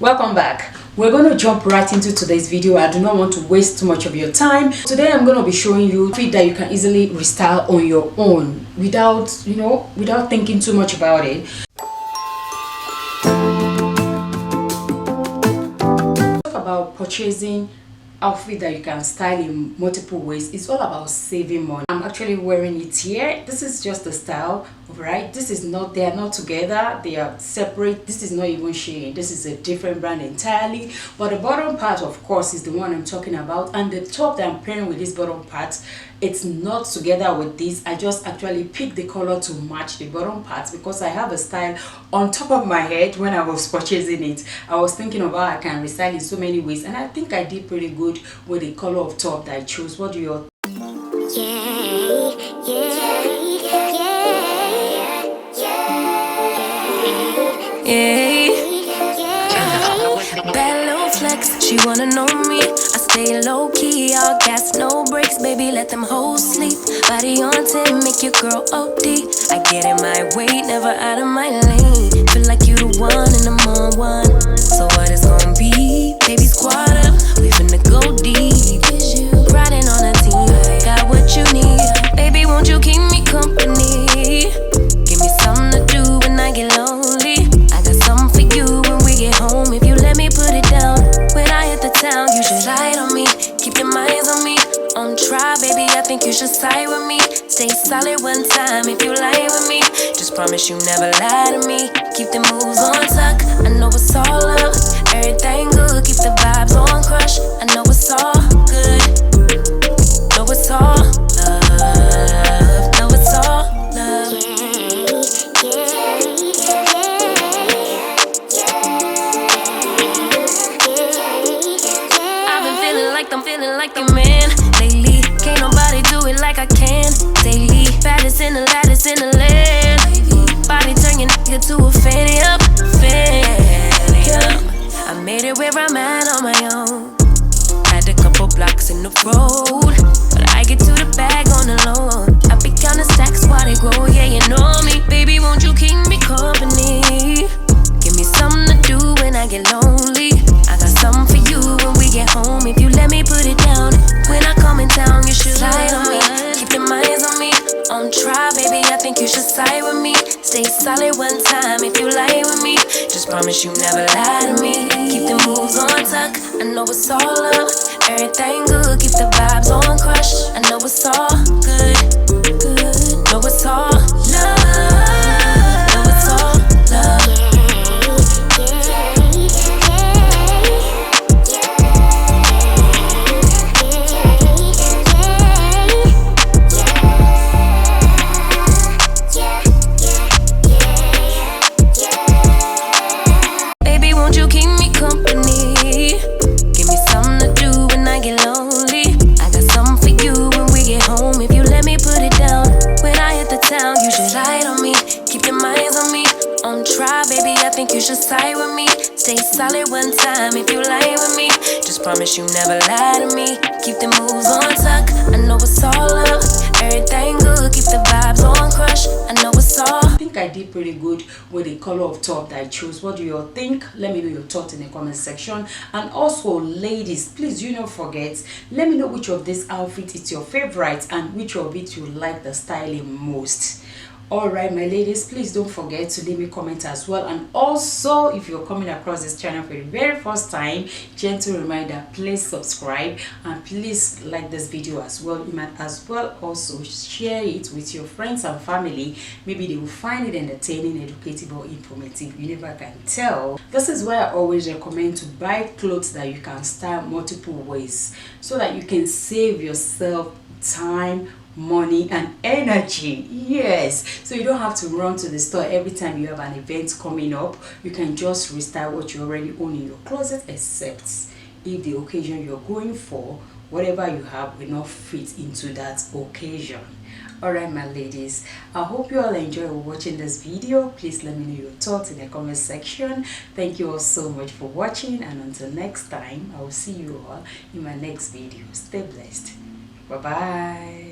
Welcome back. We're going to jump right into today's video. I do not want to waste too much of your time. Today I'm going to be showing you a fit that you can easily restyle on your own without thinking too much about it. Talk about purchasing outfit that you can style in multiple ways. It's all about saving money. I'm actually wearing it here. This is just the style, right? This is not, they are not together, they are separate. This is not even Shein. This is a different brand entirely, but the bottom part of course is the one I'm talking about, and the top that I'm pairing with this bottom part, it's not together with this. I just actually picked the color to match the bottom part because I have a style on top of my head. When I was purchasing it, I was thinking about how I can restyle in so many ways, and I think I did pretty good with the color of top that I chose. What do you all Bad little flex, she wanna know me. I stay low key, all gas, no brakes, baby, let them hoes sleep. Body on 10, make your girl OD. I get in my way, never out of my lane. Feel like you the one and I'm on one. So what it's gonna be? Baby, squad up, we finna go deep. Riding on a team, got what you need. Baby, won't you keep me company? Give me something to do when I get lonely. I got something for you when we get home. If you let me put it down, when I hit the town, you should ride on me. Keep your minds on me. On try, baby, I think you should side with me. Stay solid one time if you lie with me. Just promise you never lie to me. Keep the moves on tuck, I know it's all love. Everything good, keep the vibes on crush. I know it's all good. Know it's all love. Know it's all love. I've been feeling like I'm feeling like the man lately. Can't nobody do it like I can daily. Baddest in the land. Body turn your nigga to a fanny up. I made it where I'm at on my own. Had a couple blocks in the road, but I get to the bag on the low. I be counting stacks while they grow, yeah, you know me. Baby, won't you keep me company? Give me something to do when I get lonely. I got something for you when we get home. If you let me put it down, when I come in town, you should slide on me. Keep your minds on me. On try, baby, I think you should side with me. Stay solid one time if you lie with me. Just promise you never lie to me. Keep the moves on tuck, I know it's all love. Everything good, keep the vibes on crush. I know it's all good. Know it's all love. Know it's all love. You should side with me. Stay solid one time if you lie with me. Just promise you never lie to me. Keep the moves on tuck, I know it's all love. Everything good, keep the vibes on crush. I know it's all. I think I did pretty good with the color of top that I chose. What do you all think? Let me know your thoughts in the comment section. And also, ladies, please do not forget, let me know which of this outfit is your favorite and which of it you like the styling most. Alright, my ladies, please don't forget to leave me a comment as well. And also, if you're coming across this channel for the very first time, gentle reminder, please subscribe and please like this video as well. You might as well also share it with your friends and family. Maybe they will find it entertaining, educative, or informative. You never can tell. This is why I always recommend to buy clothes that you can style multiple ways, so that you can save yourself time, money and energy. Yes, so you don't have to run to the store every time you have an event coming up. You can just restyle what you already own in your closet, except if the occasion you're going for, whatever you have will not fit into that occasion. Alright, my ladies, I hope you all enjoy watching this video. Please let me know your thoughts in the comment section. Thank you all so much for watching, and until next time, I will see you all in my next video. Stay blessed. Bye bye.